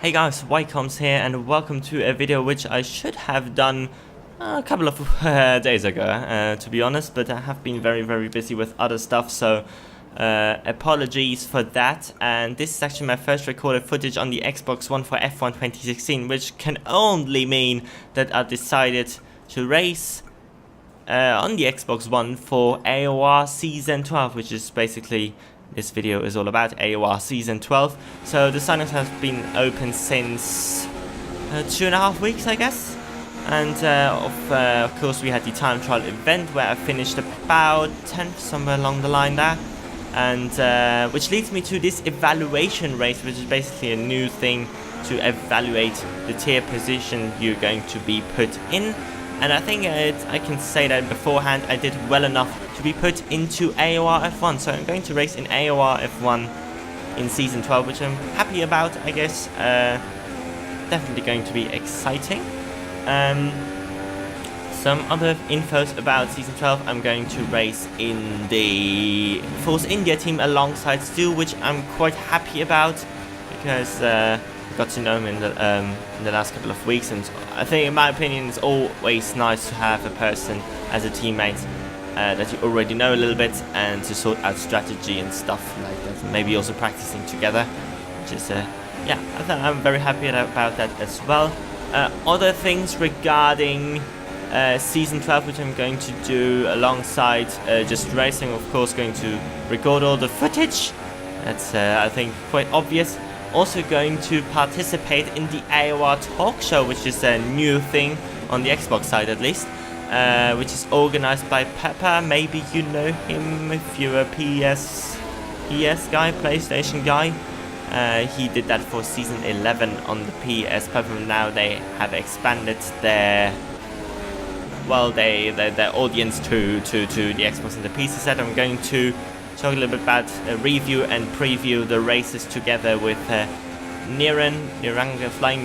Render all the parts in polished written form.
Hey guys, Ycoms here and welcome to a video which I should have done a couple of days ago, to be honest, but I have been very busy with other stuff, so apologies for that. And this is actually my first recorded footage on the Xbox One for F1 2016, which can only mean that I decided to race on the Xbox One for AOR Season 12, which is basically this video is all about AOR Season 12. So the sign-ups have been open since 2.5 weeks, I guess. And of course we had the time trial event where I finished about 10th, somewhere along the line there. And which leads me to this evaluation race, which is basically a new thing to evaluate the tier position you're going to be put in. And I think I can say that beforehand I did well enough to be put into AOR F1. So I'm going to race in AOR F1 in Season 12, which I'm happy about, I guess. Definitely going to be exciting. Some other infos about Season 12. I'm going to race in the Force India team alongside Stu, which I'm quite happy about because got to know him in the last couple of weeks, and I think, in my opinion, it's always nice to have a person as a teammate that you already know a little bit, and to sort out strategy and stuff like that. Maybe also practicing together, which is yeah, I'm very happy about that as well. Other things regarding Season 12, which I'm going to do alongside just racing, of course, going to record all the footage. That's I think quite obvious. Also going to participate in the AOR talk show, which is a new thing on the Xbox side at least, which is organized by Pepper. Maybe you know him if you're a PS guy, PlayStation guy. He did that for Season 11 on the PS. Pepper, now they have expanded their audience to the Xbox and the PC set. I'm going to talk a little bit about review and preview the races together with Flying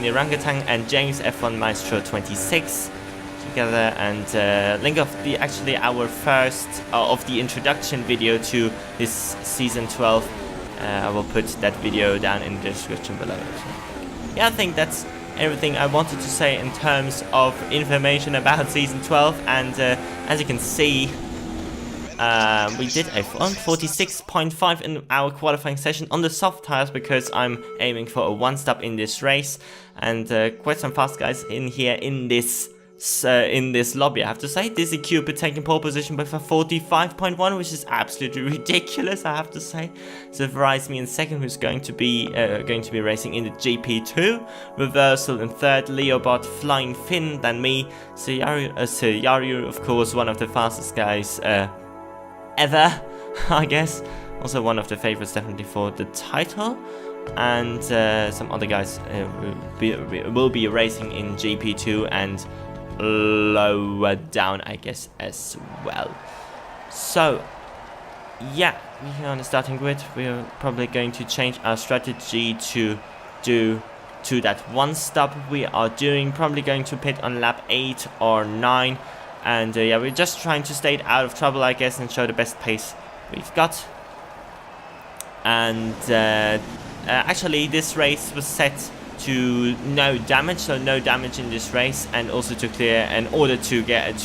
Nirangatang and James F1 Maestro 26 together, and link of our first of the introduction video to this Season 12. I will put that video down in the description below. Yeah, I think that's everything I wanted to say in terms of information about Season 12, and as you can see, we did a 46.5 in our qualifying session on the soft tires because I'm aiming for a one-stop in this race, and quite some fast guys in here in this lobby, I have to say. Dizzy Cupid taking pole position with a 45.1, which is absolutely ridiculous, I have to say. So Verizon me in second, who's going to be racing in the GP2. Reversal in third, Leobot, Flying Finn, then me, Sayaru, of course, one of the fastest guys ever, I guess. Also one of the favorites definitely for the title. And some other guys will be racing in GP2 and lower down, I guess, as well. So yeah, we're here on the starting grid. We're probably going to change our strategy to that one stop we are doing. Probably going to pit on lap 8 or 9. And yeah, we're just trying to stay out of trouble, I guess, and show the best pace we've got. And actually, this race was set to no damage, so no damage in this race, and also to clear in order to get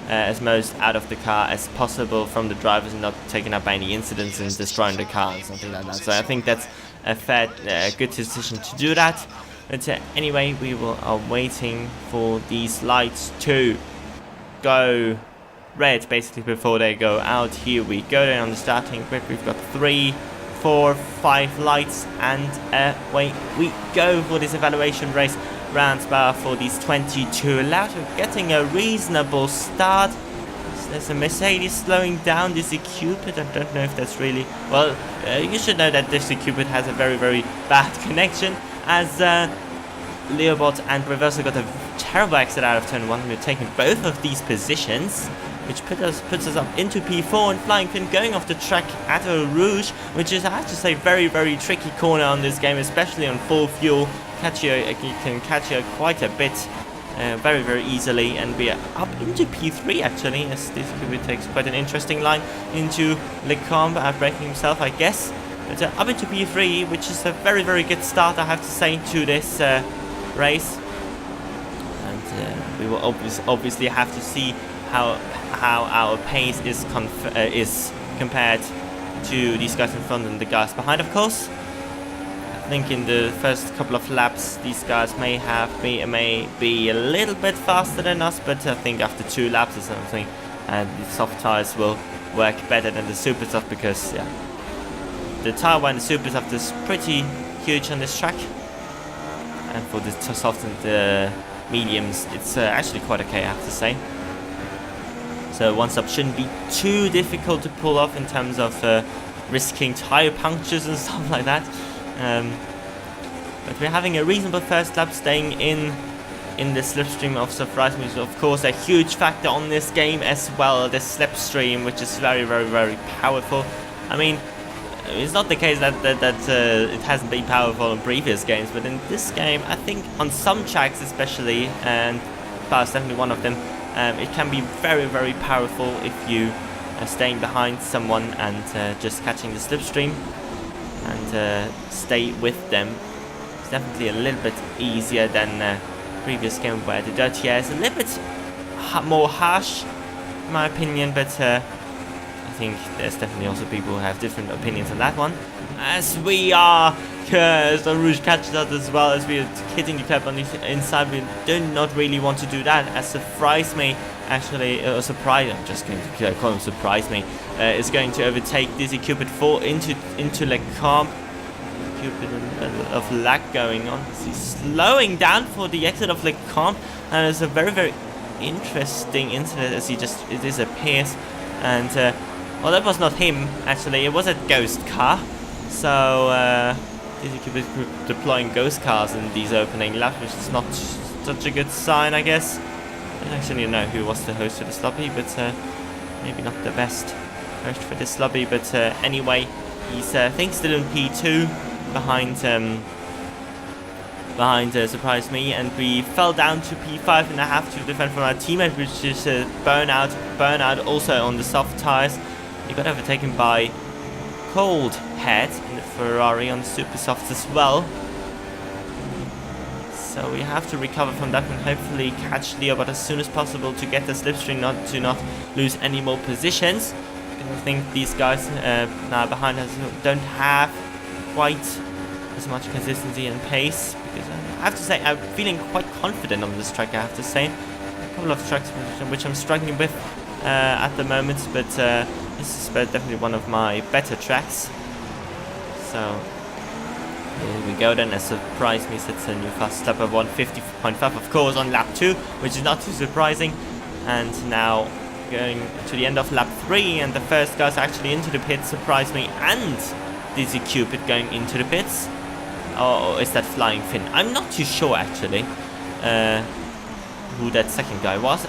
as most out of the car as possible from the drivers and not taken up by any incidents and destroying the car and something like that. So I think that's a fair, good decision to do that. But anyway, we are waiting for these lights to go red basically before they go out. Here we go, then on the starting grid we've got 3, 4, 5 lights, and away we go for this evaluation race. Rounds bar for these 22 allowed. We're getting a reasonable start. There's a Mercedes slowing down Dizzy Cupid. I don't know if that's really well. You should know that Dizzy Cupid has a very bad connection, as Leobot and Reversal got a terrible exit out of turn 1. We're taking both of these positions, which puts us up into P4, and Flying Finn going off the track at Eau Rouge, which is, I have to say, very tricky corner on this game, especially on full fuel. You can catch you quite a bit very easily, and we are up into P3 actually, as this takes quite an interesting line into Lecombe, breaking himself, I guess. But up into P3, which is a very, very good start, I have to say, to this race. And we will obviously have to see how our pace is compared to these guys in front and the guys behind, of course. I think in the first couple of laps, these guys may be a little bit faster than us, but I think after 2 laps or something, the soft tires will work better than the super soft, because yeah, the tire wear and the super soft is pretty huge on this track, and for the soft and the mediums, it's actually quite okay, I have to say. So one stop shouldn't be too difficult to pull off in terms of risking tire punctures and stuff like that. But we're having a reasonable first lap, staying in the slipstream of Surprise Me, which is of course a huge factor on this game as well. The slipstream, which is very, very, very powerful. I mean, it's not the case that it hasn't been powerful in previous games, but in this game, I think on some tracks especially, and Spa is definitely one of them, it can be very, very powerful if you are staying behind someone and just catching the slipstream and stay with them. It's definitely a little bit easier than previous game, where the dirty air is a little bit more harsh, in my opinion, but I think there's definitely also people who have different opinions on that one. As we are, because the Rouge catches us as well, as we are hitting the curb on the inside. We do not really want to do that, as Surprise Me, actually, I'm just going to call him Surprise Me, is going to overtake Dizzy Cupid, fall into Ycoms. Cupid, of lag going on. He's slowing down for the exit of Ycoms, and it's a very, very interesting incident as he just disappears. And well, that was not him, actually, it was a ghost car. So Dizzy Cupid deploying ghost cars in these opening laps, which is not such a good sign, I guess. I don't actually know who was the host for this lobby, but maybe not the best host for this lobby. But anyway, he's I think still in P2 behind Surprise Me, and we fell down to P5 and a half to defend from our teammate, which is burnout also on the soft tires. He got overtaken by Cold Head in the Ferrari on the super softs as well. So we have to recover from that and hopefully catch Leo, but as soon as possible to get the slipstream, to not lose any more positions. I think these guys now behind us don't have quite as much consistency and pace, because I have to say I'm feeling quite confident on this track. I have to say, a couple of tracks which I'm struggling with at the moment, but this is definitely one of my better tracks. So here we go then, as Surprise Me sets a new fast lap of 150.5, of course, on lap 2, which is not too surprising. And now going to the end of lap 3, and the first guys actually into the pits, Surprise Me and Dizzy Cupid going into the pits. Or is that Flying Finn? I'm not too sure, actually, who that second guy was.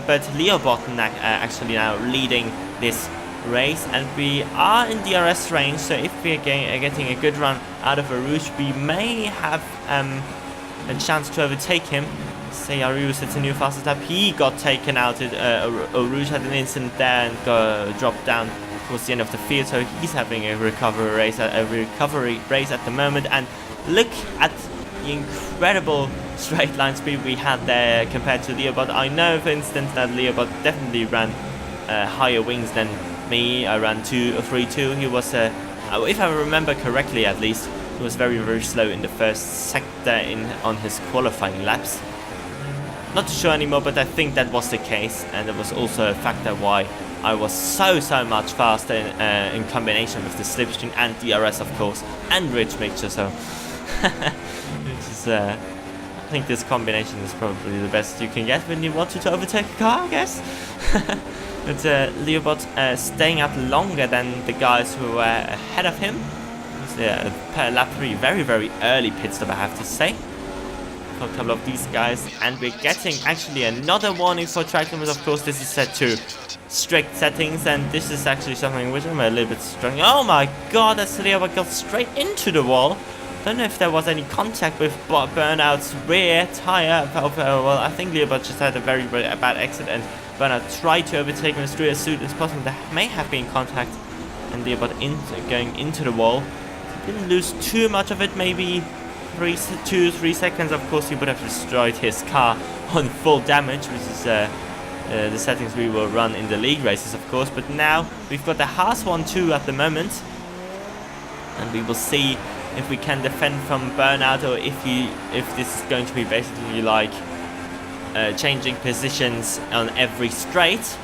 But Leobot actually now leading this race, and we are in DRS range, so if we're getting a good run out of Rouge, we may have a chance to overtake him. Say Rouge sets a new fastest lap. He got taken out. Rouge had an incident there and dropped down towards the end of the field, so he's having a recovery race at the moment. And look at the incredible straight line speed we had there compared to Leobot. I know, for instance, that Leobot definitely ran higher wings than me. I ran 3.2. He was, if I remember correctly at least, he was very, very slow in the first sector on his qualifying laps. Not too sure anymore, but I think that was the case, and it was also a factor why I was so much faster in combination with the slipstream and DRS, of course, and ridge mixture. So which is, I think this combination is probably the best you can get when you want to overtake a car, I guess. But Leobot staying out longer than the guys who were ahead of him. Per lap 3, very, very early pit stop, I have to say, for a couple of these guys. And we're getting actually another warning for track limits. Of course, this is set to strict settings, and this is actually something which I'm a little bit struggling. Oh my god, that's Leobot got straight into the wall. Don't know if there was any contact with Burnout's rear tire. Well, I think Leobot just had a very, very bad exit, and Burnout tried to overtake him as soon as possible. There may have been contact and they're about going into the wall. Didn't lose too much of it, maybe 2-3 seconds. Of course, he would have destroyed his car on full damage, which is the settings we will run in the league races, of course. But now we've got the Haas 1-2 at the moment, and we will see if we can defend from burnout, or if this is going to be basically like changing positions on every straight. So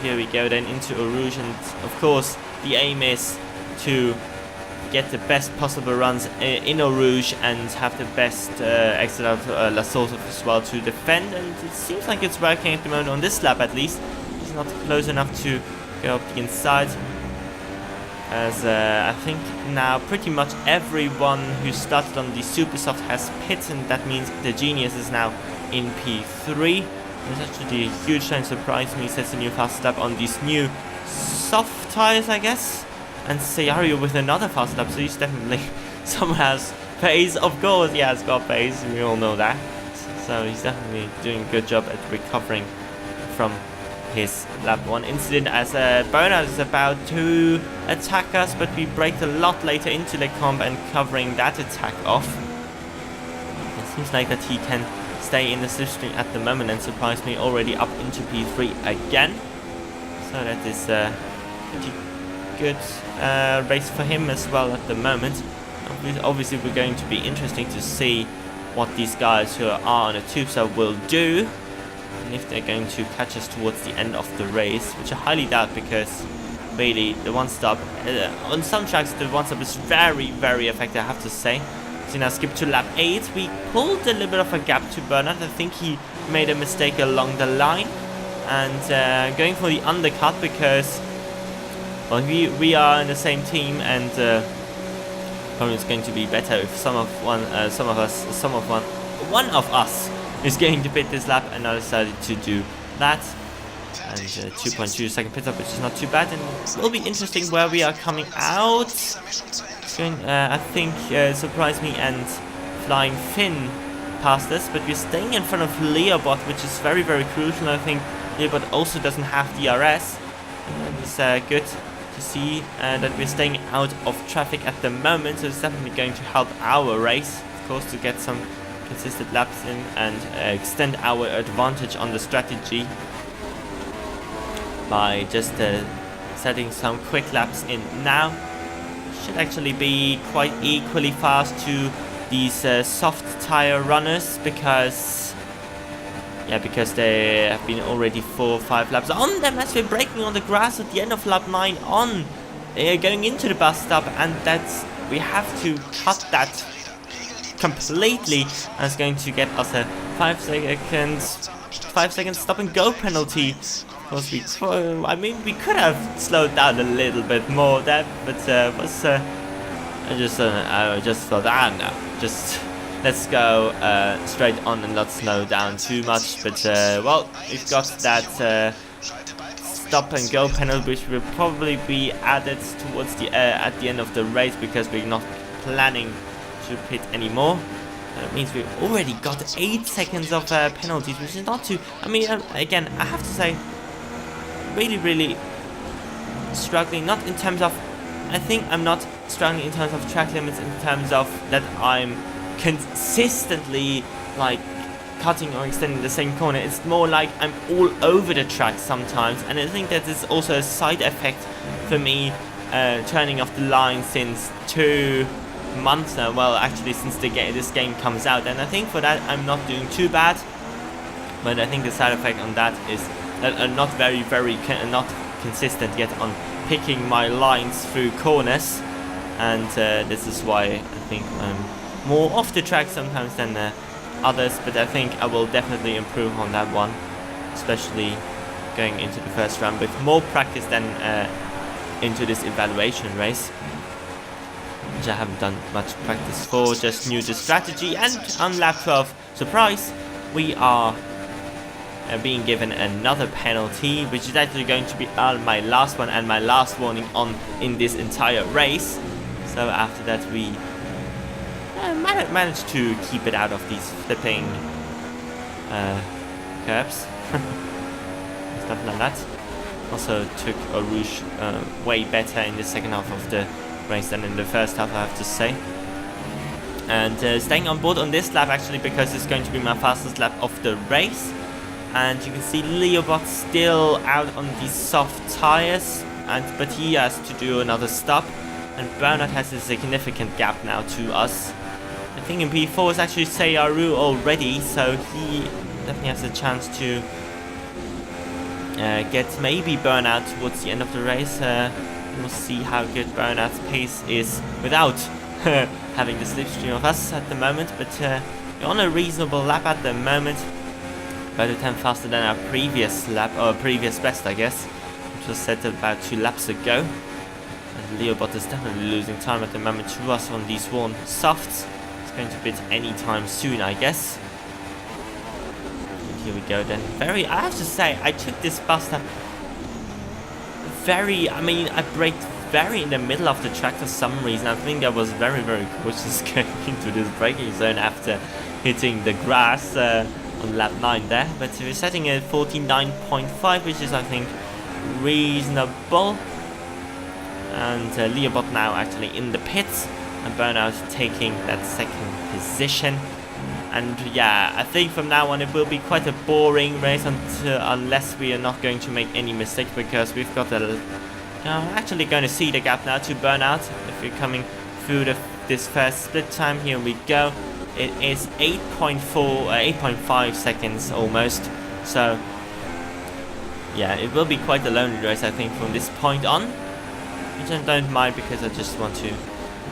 here we go then into Eau Rouge, and of course the aim is to get the best possible runs in Eau Rouge and have the best exit of La Source as well to defend, and it seems like it's working at the moment on this lap at least. It's not close enough to go up the inside, as I think now pretty much everyone who started on the Super Soft has pit, and that means the Genius is now in P3. It's actually a huge time, surprised me, sets a new fast lap on these new soft tires, I guess. And Seyario with another fast lap, so he's definitely someone has pace. Of course he has got pace, we all know that. So he's definitely doing a good job at recovering from his lap 1 incident, as Burnout is about to attack us, but we braked a lot later into the comp and covering that attack off. It seems like that he can stay in the slipstream at the moment, and surprised me already up into P3 again. So that is pretty good race for him as well at the moment. Obviously we're going to be interesting to see what these guys who are on a tube will do, and if they're going to catch us towards the end of the race, which I highly doubt, because really the one stop on some tracks the one stop is very, very effective, I have to say. So now skip to lap 8. We pulled a little bit of a gap to Bernard. I think he made a mistake along the line, and going for the undercut, because well, we are in the same team, and probably it's going to be better if one of us is going to pit this lap, and I decided to do that. And 2.2 second pit stop, which is not too bad, and it will be interesting where we are coming out. I think Surprise Me and Flying Finn passed us, but we're staying in front of Leobot, which is very, very crucial. I think Leobot also doesn't have DRS, and it's good to see that we're staying out of traffic at the moment, so it's definitely going to help our race, of course, to get some consistent laps in and extend our advantage on the strategy by just setting some quick laps in now. Should actually be quite equally fast to these soft tire runners, because they have been already 4 or 5 laps on them, as we're braking on the grass at the end of lap 9 on going into the bus stop, and that's, we have to cut that completely, and it's going to get us a 5 second stop and go penalty. Of course, we could have slowed down a little bit more there, but I just thought, no, just let's go straight on and not slow down too much. But well, we've got that stop and go penalty, which will probably be added towards the at the end of the race, because we're not planning to pit anymore. That means we've already got 8 seconds of penalties, which is not too. I mean, again, I have to say, really struggling. Not in terms of, I think I'm not struggling in terms of track limits, in terms of that I'm consistently like cutting or extending the same corner. It's more like I'm all over the track sometimes, and I think that is also a side effect for me turning off the line since 2 months now. Well, actually since this game comes out, and I think for that I'm not doing too bad, but I think the side effect on that is that I'm not not consistent yet on picking my lines through corners, and this is why I think I'm more off the track sometimes than others, but I think I will definitely improve on that one, especially going into the first round with more practice than into this evaluation race, which I haven't done much practice for, just knew the strategy. And on lap 12, surprise, we are being given another penalty, which is actually going to be my last one and my last warning in this entire race. So after that we managed to keep it out of these flipping curbs, stuff like that. Also took a Rouge way better in the second half of the race than in the first half, I have to say. And staying on board on this lap actually, because it's going to be my fastest lap of the race. And you can see Leobot still out on these soft tires, but he has to do another stop. And Bernard has a significant gap now to us. I think in P4 is actually Seyaru already, so he definitely has a chance to get maybe Burnout towards the end of the race. We'll see how good Bernard's pace is without having the slipstream of us at the moment, but we're on a reasonable lap at the moment. About a 10 faster than our previous lap, or previous best, I guess, which was set about 2 laps ago. And Leobot is definitely losing time at the moment to us on these worn softs. It's going to bit any time soon, I guess. And here we go then. I have to say, I took this bus stop I braked very in the middle of the track for some reason. I think I was very cautious going into this braking zone after hitting the grass on lap 9 there, but we're setting it at 49.5, which is I think reasonable. And Leobot now actually in the pits, and Burnout taking that second position. And yeah, I think from now on it will be quite a boring race unless we are not going to make any mistakes, because we've got actually going to see the gap now to Burnout. If we're coming through this first split time, here we go. It is 8.5 seconds almost. So yeah, it will be quite a lonely race, I think, from this point on. Which I don't mind, because I just want to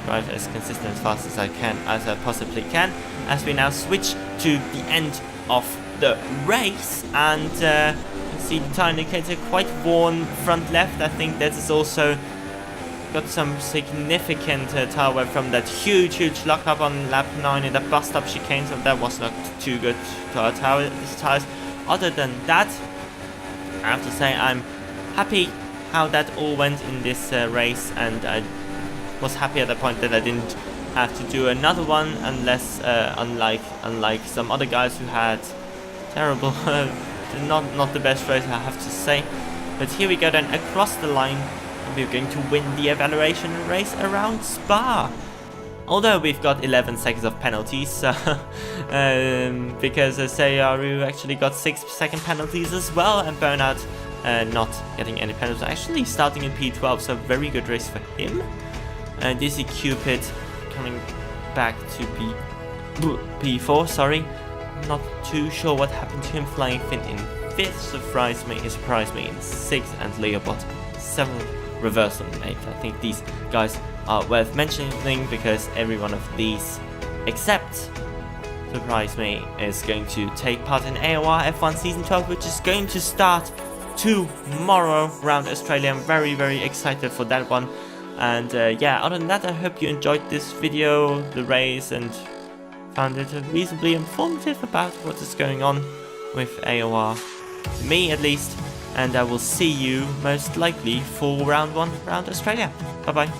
drive as consistent as fast as I possibly can. As we now switch to the end of the race, and you can see the tire indicator quite worn front left. I think that is also got some significant tire wear from that huge lockup on lap 9 in the bus stop chicane, so that was not too good to our tires. Other than that, I have to say I'm happy how that all went in this race, and I was happy at the point that I didn't have to do another one, unless unlike some other guys who had terrible not the best race, I have to say. But here we go then, across the line. We're going to win the evaluation race around Spa. Although we've got 11 seconds of penalties, so, because Seyaru actually got 6-second penalties as well, and Burnout not getting any penalties. Actually starting in P12, so very good race for him. Dizzy Cupid coming back to P4, sorry. Not too sure what happened to him. Flying Fin in 5th, surprised me in 6th, and Leobot 7th. Reversal in 8th. I think these guys are worth mentioning, because every one of these, except Surprise Me, is going to take part in AOR F1 Season 12, which is going to start tomorrow around Australia. I'm very excited for that one. And yeah, other than that, I hope you enjoyed this video, the race, and found it reasonably informative about what is going on with AOR. Me, at least. And I will see you most likely for round 1 around Australia. Bye bye.